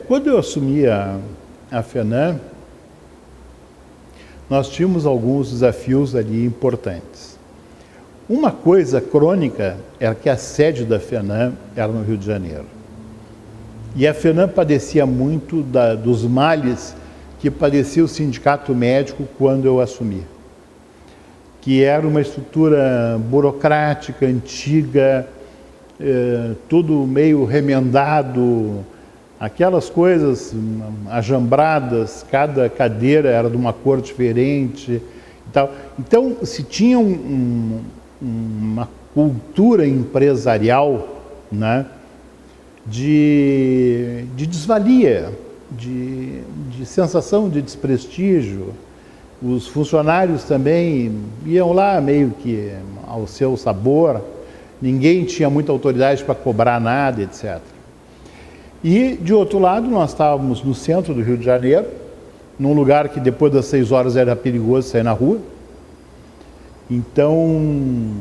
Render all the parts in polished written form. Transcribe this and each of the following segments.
Quando eu assumi a FENAM, nós tínhamos alguns desafios ali importantes. Uma coisa crônica era que a sede da FENAM era no Rio de Janeiro. E a FENAM padecia muito dos males que padecia o sindicato médico quando eu assumi. Que era uma estrutura burocrática, antiga, tudo meio remendado, aquelas coisas ajambradas, cada cadeira era de uma cor diferente e tal. Então, se tinha uma cultura empresarial, né, de desvalia, de sensação de desprestígio. Os funcionários também iam lá meio que ao seu sabor, ninguém tinha muita autoridade para cobrar nada, etc. E, de outro lado, nós estávamos no centro do Rio de Janeiro, num lugar que depois das 6 horas era perigoso sair na rua. Então,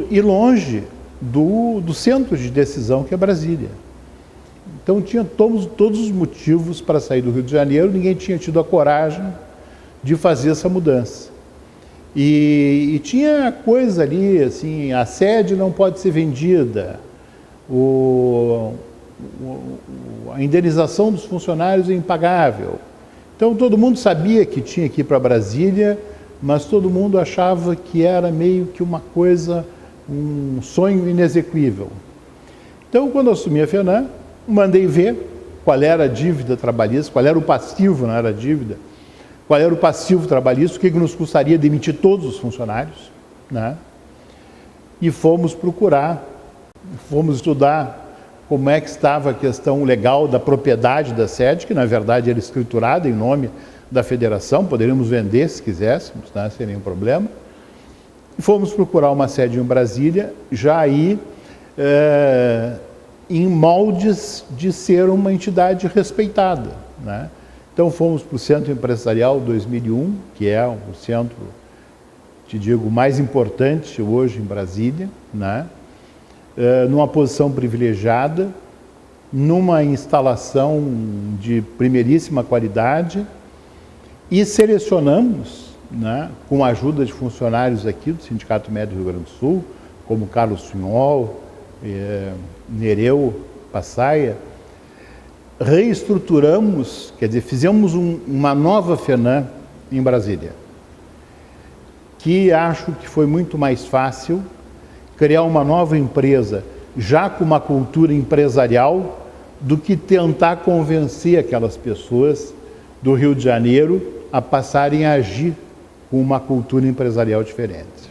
e longe do centro de decisão, que é Brasília. Então, tinha todos os motivos para sair do Rio de Janeiro, ninguém tinha tido a coragem de fazer essa mudança. E tinha coisa ali, assim, a sede não pode ser vendida, a indenização dos funcionários é impagável. Então, todo mundo sabia que tinha que ir para Brasília, mas todo mundo achava que era meio que uma coisa, um sonho inexequível. Então, quando eu assumi a FENAM, mandei ver qual era a dívida trabalhista, qual era o passivo, não era a dívida, qual era o passivo trabalhista, o que nos custaria demitir todos os funcionários, né? E fomos estudar como é que estava a questão legal da propriedade da sede, que na verdade era escriturada em nome da federação, poderíamos vender se quiséssemos, né, sem nenhum problema. E fomos procurar uma sede em Brasília, já aí em moldes de ser uma entidade respeitada, né? Então fomos para o Centro Empresarial 2001, que é o centro, te digo, mais importante hoje em Brasília, né? Numa posição privilegiada, numa instalação de primeiríssima qualidade, e selecionamos, né, com a ajuda de funcionários aqui do Sindicato Médico do Rio Grande do Sul, como Carlos Sunhol, Nereu Passaia, reestruturamos, quer dizer, fizemos uma nova FENAM em Brasília, que acho que foi muito mais fácil criar uma nova empresa já com uma cultura empresarial do que tentar convencer aquelas pessoas do Rio de Janeiro a passarem a agir com uma cultura empresarial diferente.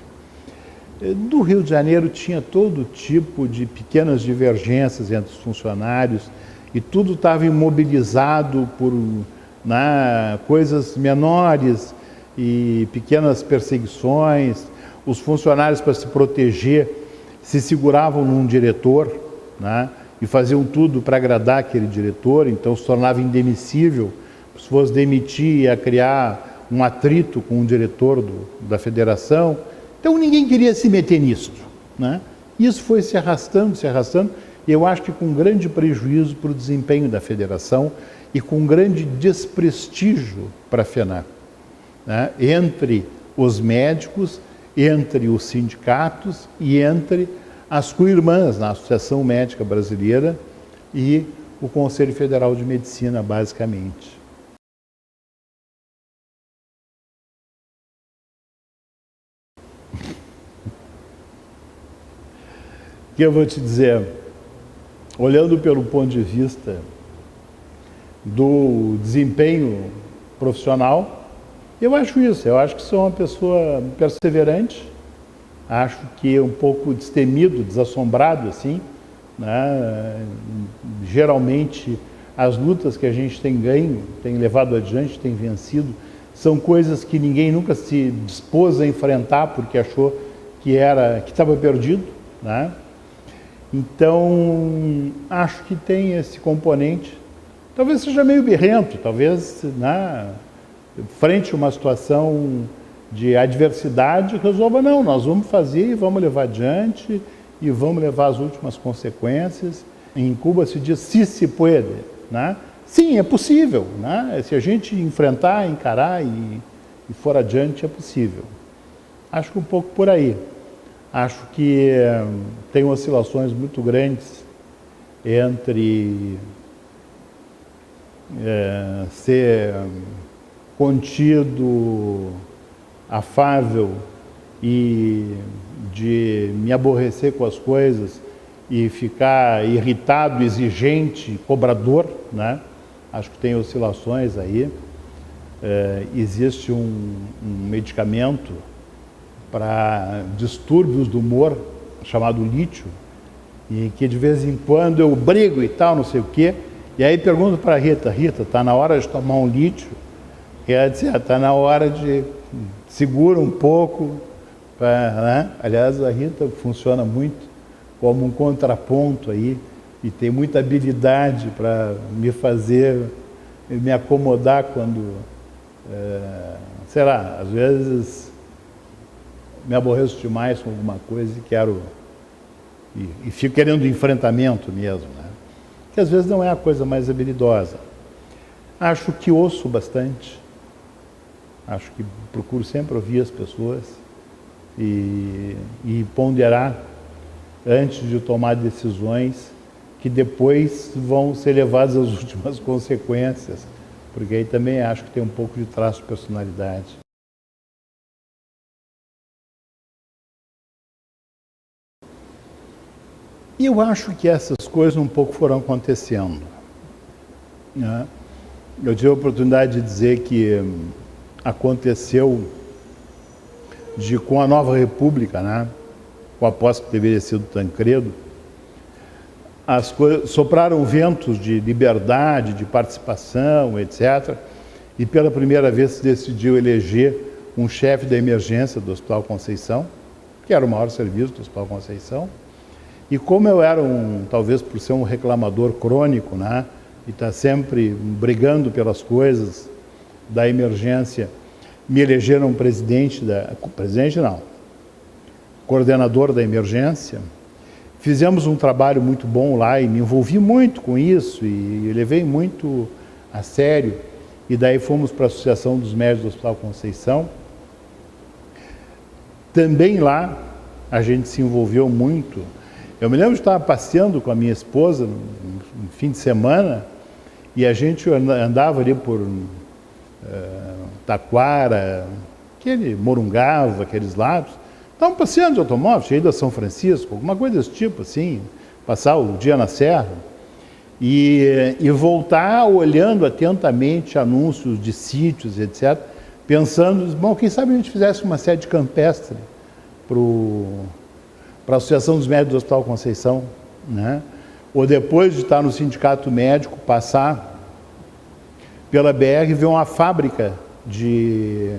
Do Rio de Janeiro tinha todo tipo de pequenas divergências entre os funcionários e tudo estava imobilizado por coisas menores e pequenas perseguições. Os funcionários, para se proteger, se seguravam num diretor, né, e faziam tudo para agradar aquele diretor, então se tornava indemissível. Se fosse demitir, ia criar um atrito com o diretor da federação. Então ninguém queria se meter nisso, né? Isso foi se arrastando, e eu acho que com grande prejuízo para o desempenho da federação e com grande desprestígio para a FENAM, né? Entre os médicos, entre os sindicatos e entre as co-irmãs na Associação Médica Brasileira e o Conselho Federal de Medicina, basicamente. O que eu vou te dizer? Olhando pelo ponto de vista do desempenho profissional, eu acho isso. Eu acho que sou uma pessoa perseverante, acho que um pouco destemido, desassombrado, assim, né? Geralmente, as lutas que a gente tem ganho, tem levado adiante, tem vencido, são coisas que ninguém nunca se dispôs a enfrentar porque achou que estava perdido, né? Então, acho que tem esse componente. Talvez seja meio birrento, talvez, né, frente a uma situação de adversidade, resolva, não, nós vamos fazer e vamos levar adiante e vamos levar as últimas consequências. Em Cuba se diz "si se puede", né? Sim, é possível, né? Se a gente enfrentar, encarar e for adiante, é possível. Acho que um pouco por aí. Acho que tem oscilações muito grandes entre ser contido, afável e de me aborrecer com as coisas e ficar irritado, exigente, cobrador, né? Acho que tem oscilações aí. Existe um medicamento para distúrbios do humor chamado lítio, e que de vez em quando eu brigo e tal, não sei o quê, e aí pergunto para a Rita: Rita, está na hora de tomar um lítio? E ela disse: está na hora de... segura um pouco, né? Aliás, a Rita funciona muito como um contraponto aí, e tem muita habilidade para me fazer me acomodar quando, sei lá, às vezes me aborreço demais com alguma coisa e quero, e fico querendo enfrentamento mesmo, né? Que às vezes não é a coisa mais habilidosa. Acho que ouço bastante, acho que procuro sempre ouvir as pessoas e ponderar antes de tomar decisões que depois vão ser levadas às últimas consequências, porque aí também acho que tem um pouco de traço de personalidade. E eu acho que essas coisas um pouco foram acontecendo, né? Eu tive a oportunidade de dizer que aconteceu com a Nova República, né? Com a posse que deveria ser do Tancredo, as coisas sopraram ventos de liberdade, de participação, etc. E pela primeira vez se decidiu eleger um chefe da emergência do Hospital Conceição, que era o maior serviço do Hospital Conceição. E como eu era talvez por ser um reclamador crônico, né, e estar sempre brigando pelas coisas da emergência, me elegeram coordenador da emergência. Fizemos um trabalho muito bom lá e me envolvi muito com isso e levei muito a sério. E daí fomos para a Associação dos Médicos do Hospital Conceição. Também lá a gente se envolveu muito. Eu me lembro de estar passeando com a minha esposa no fim de semana e a gente andava ali por Taquara, Morungava, aqueles lados. Estavam passeando de automóvel, cheio a São Francisco, alguma coisa desse tipo, assim, passar o dia na serra e voltar olhando atentamente anúncios de sítios, etc., pensando, bom, quem sabe a gente fizesse uma sede campestre para a Associação dos Médicos do Hospital Conceição, né? Ou depois de estar no sindicato médico, passar pela BR e ver uma fábrica de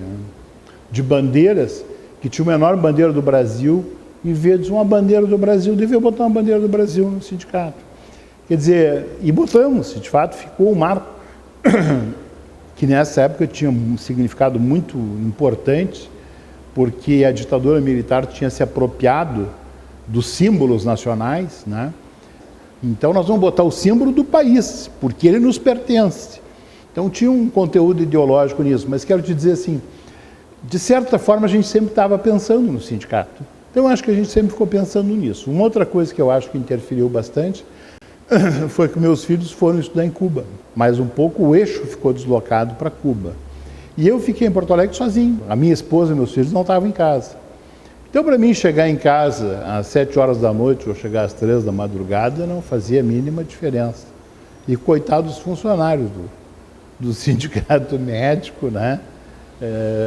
bandeiras, que tinha uma enorme bandeira do Brasil, e ver uma bandeira do Brasil, devia botar uma bandeira do Brasil no sindicato. Quer dizer, e botamos, de fato ficou um marco, que nessa época tinha um significado muito importante, porque a ditadura militar tinha se apropriado dos símbolos nacionais, né? Então nós vamos botar o símbolo do país, porque ele nos pertence. Então tinha um conteúdo ideológico nisso, mas quero te dizer assim, de certa forma a gente sempre estava pensando no sindicato. Então eu acho que a gente sempre ficou pensando nisso. Uma outra coisa que eu acho que interferiu bastante foi que meus filhos foram estudar em Cuba, mas um pouco o eixo ficou deslocado para Cuba. E eu fiquei em Porto Alegre sozinho. A minha esposa e meus filhos não estavam em casa. Então, para mim, chegar em casa às 7 horas da noite ou chegar às 3 da madrugada não fazia a mínima diferença. E coitados dos funcionários do sindicato médico, né?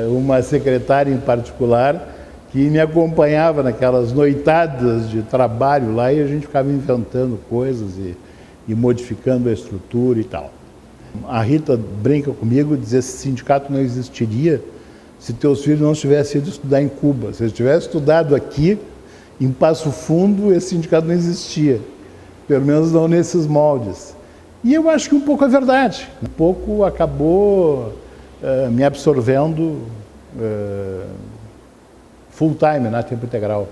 Uma secretária em particular que me acompanhava naquelas noitadas de trabalho lá e a gente ficava inventando coisas e modificando a estrutura e tal. A Rita brinca comigo e diz que esse sindicato não existiria se teus filhos não tivessem ido estudar em Cuba. Se eles tivessem estudado aqui, em Passo Fundo, esse sindicato não existia. Pelo menos não nesses moldes. E eu acho que um pouco é verdade. Um pouco acabou me absorvendo full time, né, tempo integral.